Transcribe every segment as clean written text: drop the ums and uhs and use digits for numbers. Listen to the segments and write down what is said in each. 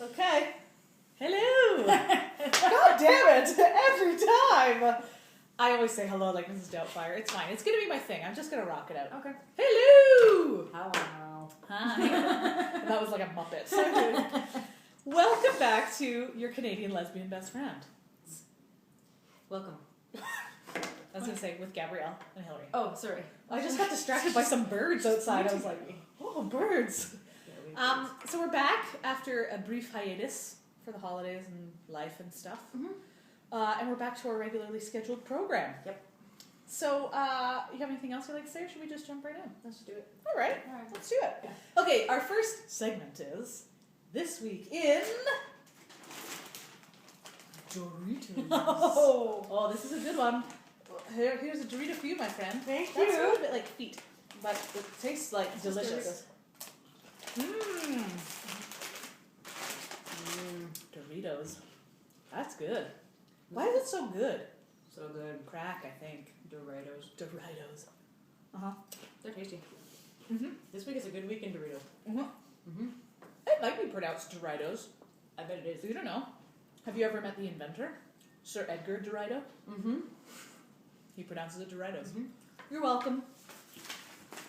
Okay. Hello. God damn it! Every time. I always say hello like Mrs. Doubtfire. It's fine. It's gonna be my thing. I'm just gonna rock it out. Okay. Hello. Hello. Hi. That was like a Muppet. Welcome back to your Canadian Lesbian Best Friend. Welcome. I was gonna say with Gabrielle and Hillary. Oh, sorry. I just got distracted by some birds outside. I was like, oh, birds. So we're back after a brief hiatus for the holidays and life and stuff. Mm-hmm. And we're back to our regularly scheduled program. Yep. So, you have anything else you'd like to say, or should we just jump right in? Let's do it. All right, let's do it. Yeah. Okay, our first segment is This Week in Doritos. Oh, this is a good one. Here's a Dorito for you, my friend. Thank That's you. a little bit like feet, but it tastes like delicious. Mmm. Doritos. That's good. Why is it so good? So good. Crack, I think. Doritos. Uh-huh. They're tasty. Mm-hmm. This week is a good week in Doritos. Mm-hmm. Mm-hmm. It might be pronounced Doritos. I bet it is. You don't know. Have you ever met the inventor? Sir Edgar Dorito? Mm-hmm. He pronounces it Doritos. Mm-hmm. You're welcome.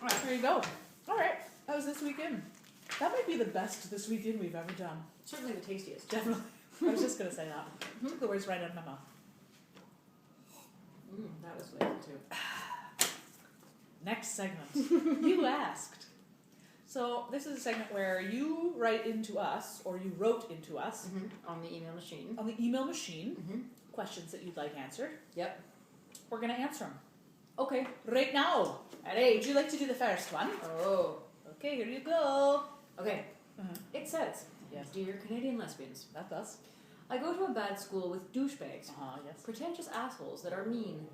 All right, there you go. All right, that was This Weekend. That might be the best This Weekend we've ever done. Certainly the tastiest. Definitely. I was just going to say that. Took the words right out of my mouth. That was flavor too. Next segment. You asked. So this is a segment where you write into us, or you wrote into us, On the email machine. on the email machine, Mm-hmm. questions that you'd like answered. Yep. We're going to answer them. Okay. Right now. Would you like to do the first one? Oh. Okay, here you go. Okay. Mm-hmm. It says, Yes. Dear Canadian Lesbians, That's us. I go to a bad school with douchebags. Yes. Pretentious assholes that are mean.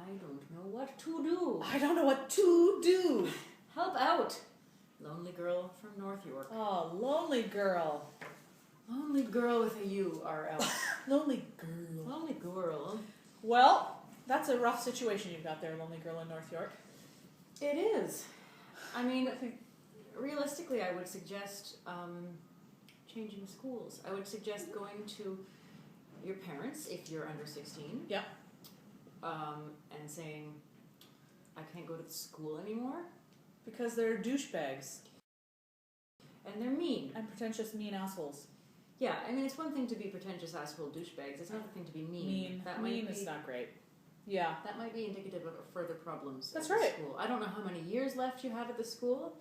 I don't know what to do. I don't know what to do. Help out. Lonely girl from North York. Oh, lonely girl. Lonely girl with a U-R-L. Lonely girl. Lonely girl. Well, that's a rough situation you've got there, lonely girl in North York. It is. I mean, realistically, I would suggest changing schools. I would suggest going to your parents if you're under 16. Yep. And saying, I can't go to the school anymore. Because they're douchebags. And they're mean. And pretentious, mean assholes. Yeah, I mean, it's one thing to be pretentious asshole douchebags. It's another thing to be mean. Mean is not great. Yeah. That might be indicative of further problems. That's at the right. School. I don't know how many years left you have at the school.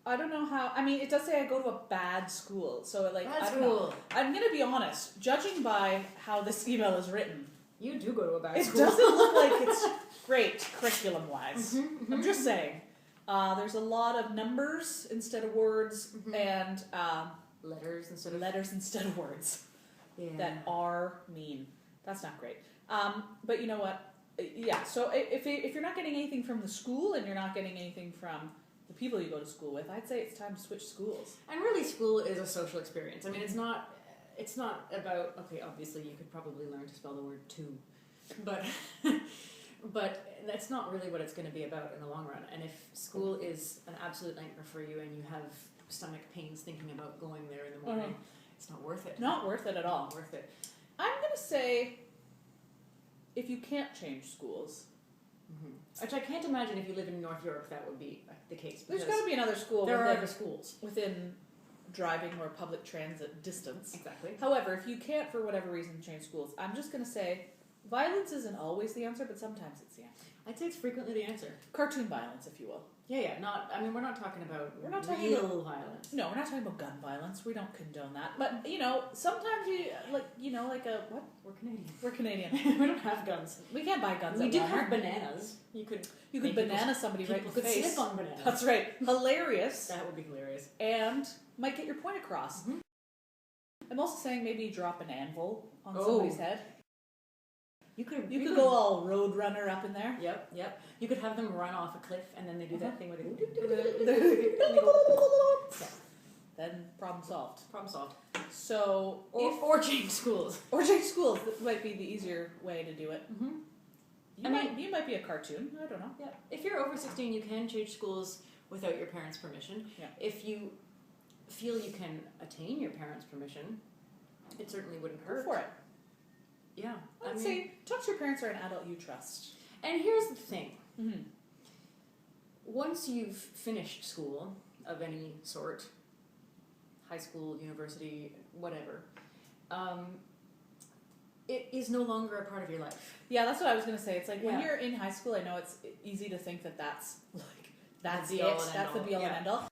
I don't know how. I mean, it does say I go to a bad school. So, like, Bad I don't school. know. I'm going to be honest. Judging by how this email is written, You do go to a bad it school. doesn't look like it's great curriculum-wise. Mm-hmm. I'm just saying. There's a lot of numbers instead of words and Letters instead of letters instead of words that are mean. That's not great. But you know what? Yeah, so if you're not getting anything from the school and you're not getting anything from the people you go to school with, I'd say it's time to switch schools. And really, school is a social experience. I mean, it's not about, okay, obviously you could probably learn to spell the word two, but that's not really what it's going to be about in the long run. And if school is an absolute nightmare for you and you have stomach pains thinking about going there in the morning, it's not worth it. Not worth it at all. Not worth it. I'm going to say if you can't change schools. Which I can't imagine if you live in North York that would be the case. There's got to be another school. There are other schools. Within driving or public transit distance. Exactly. However, if you can't, for whatever reason, change schools, I'm just going to say violence isn't always the answer, but sometimes it's the answer. I'd say it's frequently the answer. Cartoon violence, if you will. Yeah. We're not talking about real violence. No, we're not talking about gun violence. We don't condone that. But, you know, sometimes what? We're Canadian. We're Canadian. We don't have guns. We can't buy guns. We at do Walmart. have bananas. You could banana somebody right in the People could face. slip on bananas. That's right. Hilarious. That would be hilarious. And might get your point across. Mm-hmm. I'm also saying maybe drop an anvil on somebody's head. You could go all road runner up in there. Yep. You could have them run off a cliff and then they do that thing where they Then problem solved. Problem solved. So Or change schools. Or change schools. That might be the easier way to do it. Mm-hmm. You might be a cartoon. I don't know. Yeah. If you're over 16, you can change schools without your parents' permission. Yeah. If you feel you can attain your parents' permission, it certainly wouldn't hurt. Go for it. Yeah. I'd say talk to your parents or an adult you trust. And here's the thing. Mm-hmm. Once you've finished school of any sort, high school, university, whatever, it is no longer a part of your life. Yeah, that's what I was going to say. It's like when Yeah. you're in high school, I know it's easy to think that that's That's it. the all and That's the end be all all. and end all.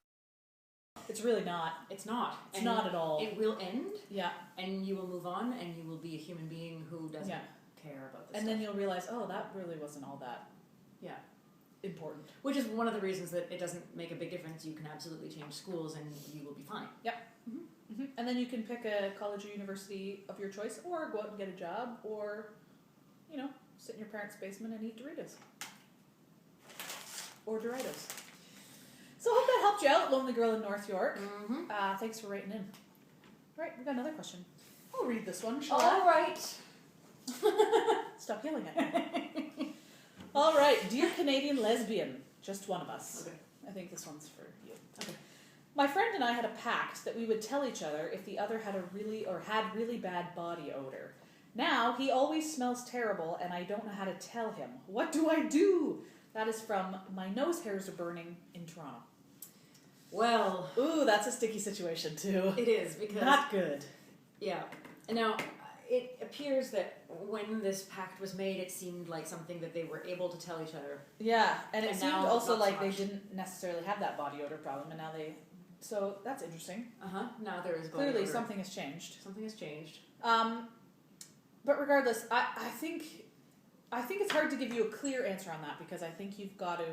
It's really not. It's not. It's not at all. It will end, Yeah. and you will move on, and you will be a human being who doesn't Yeah. care about this And stuff. then you'll realize, oh, that really wasn't all that Yeah. important. Which is one of the reasons that it doesn't make a big difference. You can absolutely change schools, and you will be fine. Mm-hmm. And then you can pick a college or university of your choice, or go out and get a job, or, sit in your parents' basement and eat Doritos. Or Doritos. So I hope that helped you out, lonely girl in North York. Mm-hmm. Thanks for writing in. All right, we've got another question. I'll read this one, shall I? All right. Stop yelling at me. All right, dear Canadian Lesbian, just one of us. Okay. I think this one's for you. Okay. My friend and I had a pact that we would tell each other if the other had had really bad body odor. Now he always smells terrible, and I don't know how to tell him. What do I do? That is from My Nose Hairs Are Burning in Toronto. Well, Ooh, that's a sticky situation too. it is because Not good. yeah. Now, it appears that when this pact was made, it seemed like something that they were able to tell each other. Yeah, and it And seemed now also not so like they much. didn't necessarily have that body odor problem, and now they. So that's interesting. Now there is body Clearly, odor. something has changed. Something has changed. But regardless, I think it's hard to give you a clear answer on that, because I think you've got to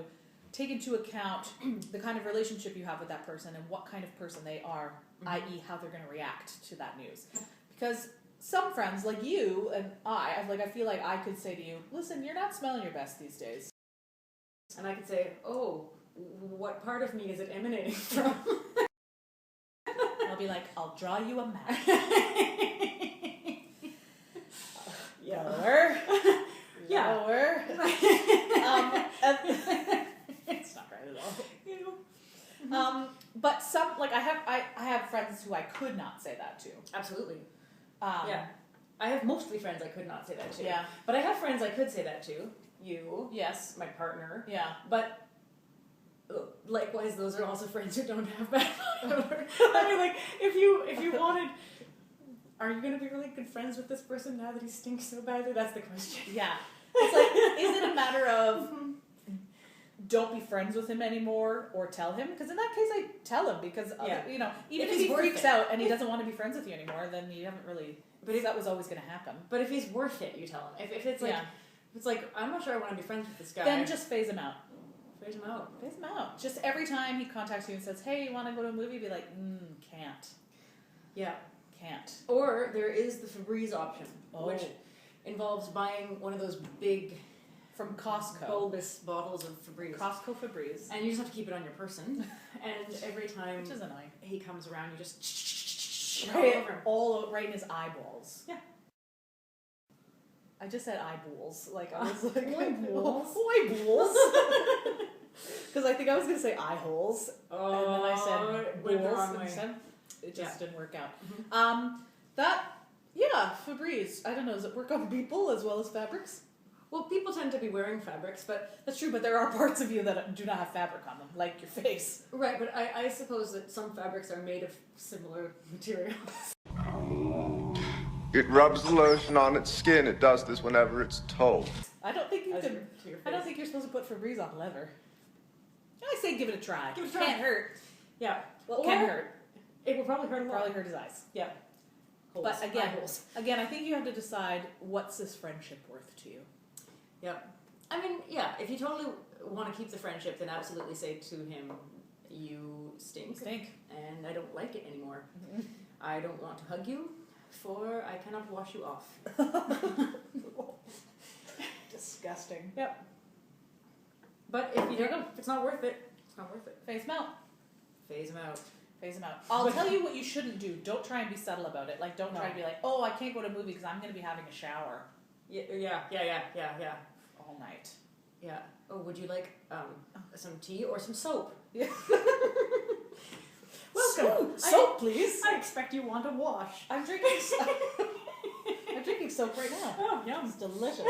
take into account the kind of relationship you have with that person and what kind of person they are, i.e. how they're going to react to that news. Because some friends, like you and I feel like I could say to you, listen, you're not smelling your best these days. And I could say, oh, what part of me is it emanating from? I'll be like, I'll draw you a map. Yeah. Lower. Yeah. Lower. It's not right at all. But some, like I have friends who I could not say that to. Absolutely. Yeah. I have mostly friends I could not say that to. Yeah. But I have friends I could say that to. You. Yes. My partner. Yeah. But likewise, those are also friends who don't have bad odor. I mean, like, if you wanted, are you going to be really good friends with this person now that he stinks so badly? That's the question. Yeah. It's like, is it a matter of don't be friends with him anymore or tell him? Because in that case, I tell him, because, even if he freaks out and he doesn't want to be friends with you anymore, then you haven't really, but if that was always going to happen. But if he's worth it, you tell him. If it's like, it's like, I'm not sure I want to be friends with this guy. Then just phase him out. Phase him out. Phase him out. Just every time he contacts you and says, hey, you want to go to a movie? Be like, can't. Yeah. Can't. Or there is the Febreze option, which Oh. involves buying one of those big, from Costco. bulbous bottles of Febreze. Costco Febreze. And you just have to keep it on your person. And every time Which is annoying. he comes around, you just Right, all over him. right in his eyeballs. Yeah. I just said eyeballs. Like, I was like, Eyeballs. eyeballs. Because I think I was going to say eye holes. Oh, And then I said it went the balls wrong way. instead. It just didn't work out. Mhm. Febreze. I don't know, does it work on people as well as fabrics? Well, people tend to be wearing fabrics, but That's true, but there are parts of you that do not have fabric on them, like your face. right. But I suppose that some fabrics are made of similar materials. It rubs the lotion on its skin. It does this whenever it's told. I don't think you As can. to your I don't face. think you're supposed to put Febreze on leather. I say give it a try. Give it a try. Can't hurt. Yeah. Well, it Or can hurt. It will probably hurt a lot. Probably hurt his eyes. Yeah. Holes. But Eye holes. again, I think you have to decide, what's this friendship worth to you? Yep. I mean, yeah, if you totally want to keep the friendship, then absolutely say to him, you stink. And I don't like it anymore. Mm-hmm. I don't want to hug you, for I cannot wash you off. Disgusting. Yep. But if you don't know, if it's not worth it, it's not worth it. Phase him out. Phase him out. Phase him out. I'll tell you what you shouldn't do. Don't try and be subtle about it. Like, don't try to be like, oh, I can't go to a movie because I'm going to be having a shower Yeah. all night. Yeah. Oh, would you like some tea or some soap? Yeah. Welcome. Soap, please. I expect you want a wash. I'm drinking soap. I'm drinking soap right now. Oh, yum. It's delicious.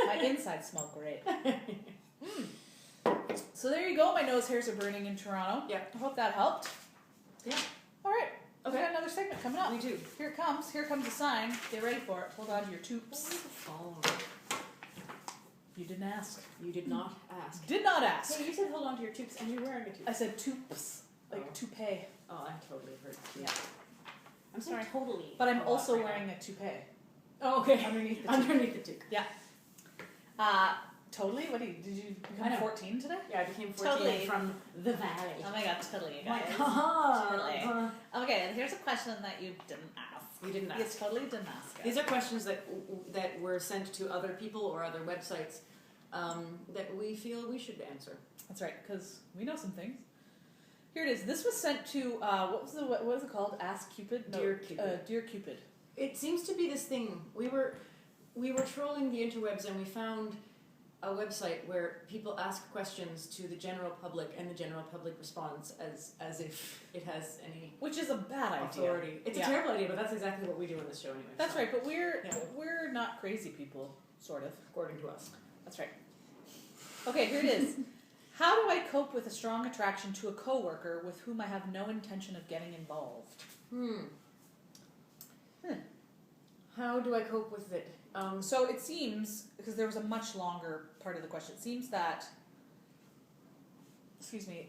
My insides smell great. So there you go. My nose hairs are burning in Toronto. Yeah. I hope that helped. Yeah. All right. Okay. We got another segment coming up. We do. Here it comes. Here comes the sign. Get ready for it. Hold on to your tubes. Phone. You didn't ask. You did not ask. Did not ask. Hey, you said hold on to your tubes, and you're wearing a tube. I said tubes. Like toupee. Oh, I totally heard. Yeah. I'm sorry. Totally. But I'm a lot also right wearing a toupee. now. Oh, okay. Underneath the Underneath the tube. Yeah. Totally? What did you I become know. 14 today? Yeah, I became 14 Totally. from the valley. Oh my god, totally, you My guys. God. Totally. Okay, and here's a question that you didn't ask. We didn't ask. You totally didn't ask it. These are questions that were sent to other people or other websites that we feel we should answer. That's right, because we know some things. Here it is. This was sent to, what was it called? Ask Cupid? No, Dear Cupid. Dear Cupid. It seems to be this thing. We were trolling the interwebs and we found a website where people ask questions to the general public and the general public responds as if it has any Which is a bad idea. authority. It's a terrible idea, but that's exactly what we do in this show anyway. That's so, right, but we're Yeah. we're not crazy people, sort of. according to us. That's right. Okay, here it is. How do I cope with a strong attraction to a coworker with whom I have no intention of getting involved? How do I cope with it? So it seems, because there was a much longer part of the question, it seems that,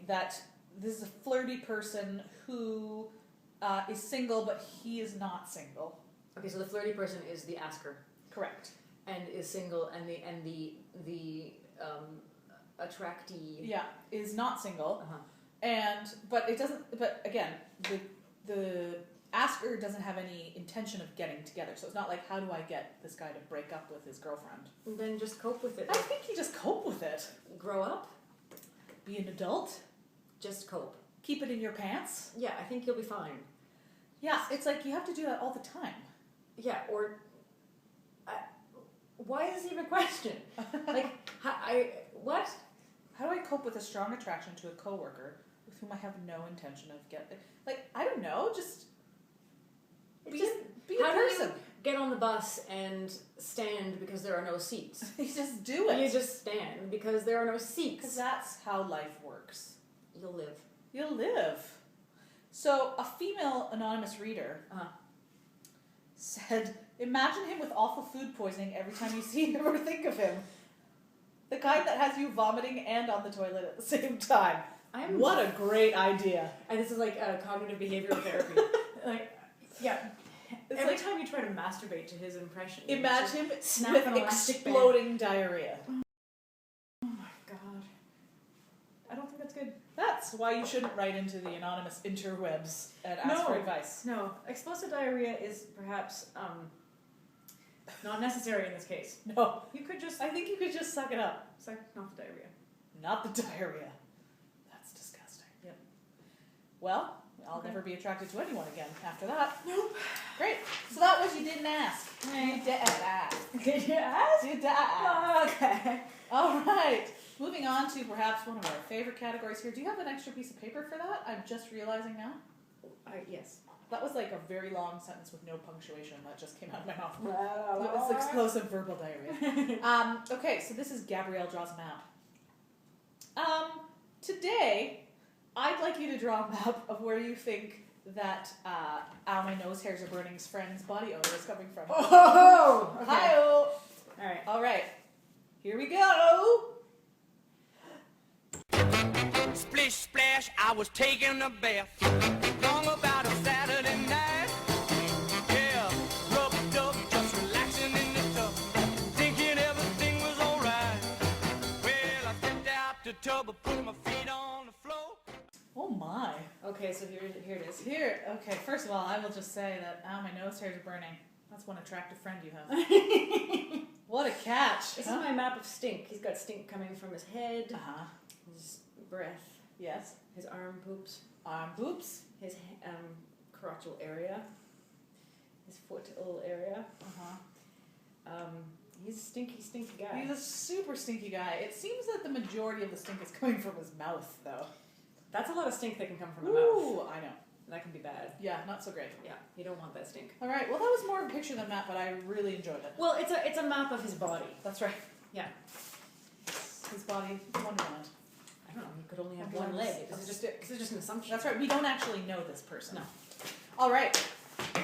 that this is a flirty person who is single, but he is not single. Okay, so the flirty person is the asker Correct. and is single, and the attractee. Yeah, is not single, Uh-huh. but it doesn't. But again, the asker doesn't have any intention of getting together. So it's not like, how do I get this guy to break up with his girlfriend? And then just cope with it. I think you just cope with it. Grow up. Be an adult. Just cope. Keep it in your pants. Yeah, I think you'll be fine. Yeah, it's like you have to do that all the time. Yeah, or why is this even a question? Like, what? How do I cope with a strong attraction to a coworker with whom I have no intention of getting? Like, I don't know, just be a How do person. you get on the bus and stand because there are no seats? You just do it. You just stand because there are no Because seats. that's how life works. You'll live. You'll live. So, a female anonymous reader said, imagine him with awful food poisoning every time you see him or think of him. The kind that has you vomiting and on the toilet at the same time. What a great idea. And this is like cognitive behavioral therapy. Like, yeah. It's Every like, time you try to masturbate to his impression. you imagine him snap with an elastic band. exploding diarrhea. Oh my god. I don't think that's good. That's why you shouldn't write into the anonymous interwebs and ask for advice. No, explosive diarrhea is perhaps not necessary in this case. No, You could just I think you could just suck it up. suck off the diarrhea. Not the diarrhea. That's disgusting. Yep. Well, I'll Okay. never be attracted to anyone again after that. Nope. Great. So that was you didn't ask. Right. You did ask. Did you ask? You did ask. Okay. All right. Moving on to perhaps one of our favorite categories here. Do you have an extra piece of paper for that? I'm just realizing now. Yes. That was like a very long sentence with no punctuation that just came out of my mouth. It Well, was explosive verbal diarrhea. Okay, so this is Gabrielle Draws a Map. Today, I'd like you to draw a map of where you think that Ow, My Nose Hairs Are Burning's friend's body odor is coming from. Oh! Okay. Hi-oh! Alright. All right, here we go! Splish splash, I was taking a bath. Long about a Saturday night. Yeah, rubbed up, just relaxing in the tub. Thinking everything was alright. Well, I stepped out the tub, and put my feet on the floor. Oh my. Okay, so here it is. Here, okay, first of all, I will just say that Ow, My Nose Hairs Are Burning. That's one attractive friend you have. What a catch. This is my map of stink. He's got stink coming from his head, Uh-huh. his breath, Yes. his arm poops, Boobs. his crotchal area, his footal area. Uh-huh. He's a stinky guy. He's a super stinky guy. It seems that the majority of the stink is coming from his mouth, though. That's a lot of stink that can come from a mouth. Ooh, I know. That can be bad. Yeah, not so great. Yeah, you don't want that stink. All right. Well, that was more of a picture than Matt, but I really enjoyed it. Well, it's a map of his body. That's right. Yeah. His body, Wonderland. I don't know. He could only have One one leg. leg. This is just an assumption. That's right. We don't actually know this person. No. All right.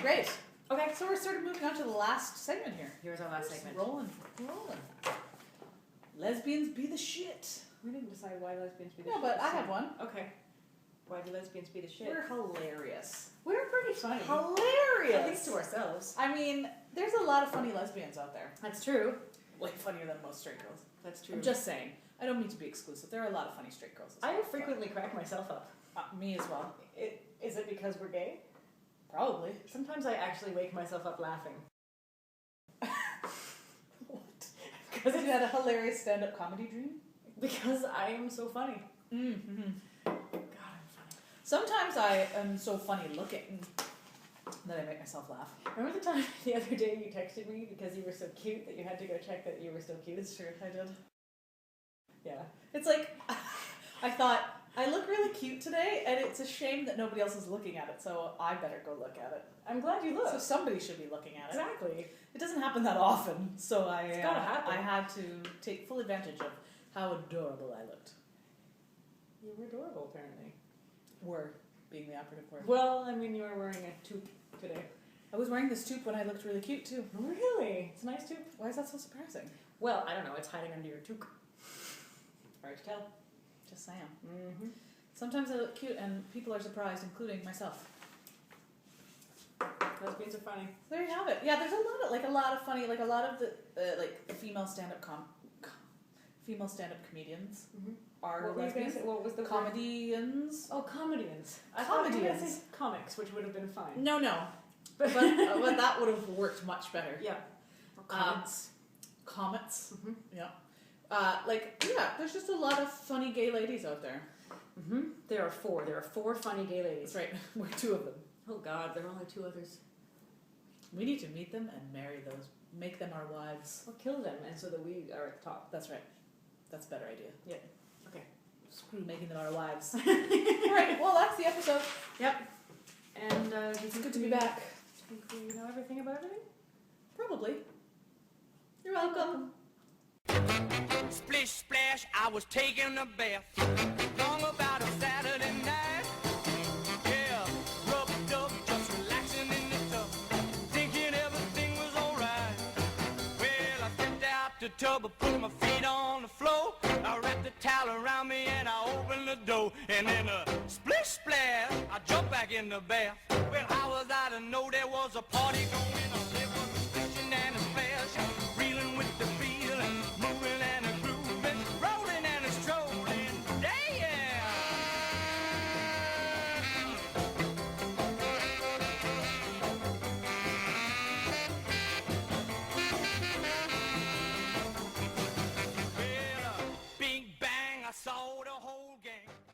Great. Okay. So we're sort of moving on to the last segment here. Here's our last segment. Rolling. Lesbians be the shit. We didn't decide why lesbians be the No, shit. but I have one. Okay. Why do lesbians be the shit? We're hilarious. We're pretty funny. Hilarious. At least to ourselves. I mean, there's a lot of funny lesbians out there. That's true. Way funnier than most straight girls. That's true. I'm just saying. I don't mean to be exclusive. There are a lot of funny straight girls. I frequently crack myself up. Me as well. Is it because we're gay? Probably. Sometimes I actually wake myself up laughing. What? Because you had a hilarious stand-up comedy dream? Because I am so funny. Mm-hmm. God, I'm funny. Sometimes I am so funny looking that I make myself laugh. Remember the time the other day you texted me because you were so cute that you had to go check that you were still cute? It's true, I did. Yeah. It's like, I thought, I look really cute today, and it's a shame that nobody else is looking at it, so I better go look at it. I'm glad you looked. So somebody should be looking at it. Exactly. It doesn't happen that often, so It's gotta happen. I had to take full advantage of how adorable I looked. You were adorable, apparently. Were being the operative word. Well, I mean, you were wearing a toque today. I was wearing this toque when I looked really cute, too. Really? It's a nice toque. Why is that so surprising? Well, I don't know. It's hiding under your toque. Hard to tell. Just saying. Mm-hmm. Sometimes I look cute, and people are surprised, including myself. Lesbians are funny. So there you have it. Yeah, there's a lot of funny, a lot of the female stand-up female stand-up comedians are What were you going to lesbians. say? What was the word? Comedians. Oh, comedians. I thought you were going to Comedians. say comics, which would have been fine. No, but that would have worked much better. Yeah. Or comets. Comets. Mm-hmm. Yeah. There's just a lot of funny gay ladies out there. Mm-hmm. There are four. There are four funny gay ladies. That's right. We're two of them. Oh God, there are only two others. We need to meet them and marry those. Make them our wives. Or kill them, and so that we are at the top. That's right. That's a better idea. Yeah. Okay. Screw making them our wives. Alright, well that's the episode. Yep. And It's good to be back. Do you think we know everything about everything? Probably. You're welcome. Splish splash, I was taking a bath. Long about a Saturday night. Yeah, rub dub, just relaxing in the tub, thinking everything was alright. Well, I stepped out the tub, I put my feet on the floor. I wrapped the towel around me and I opened the door. And then splish splash, I jumped back in the bath. Well, how was I to know there was a party going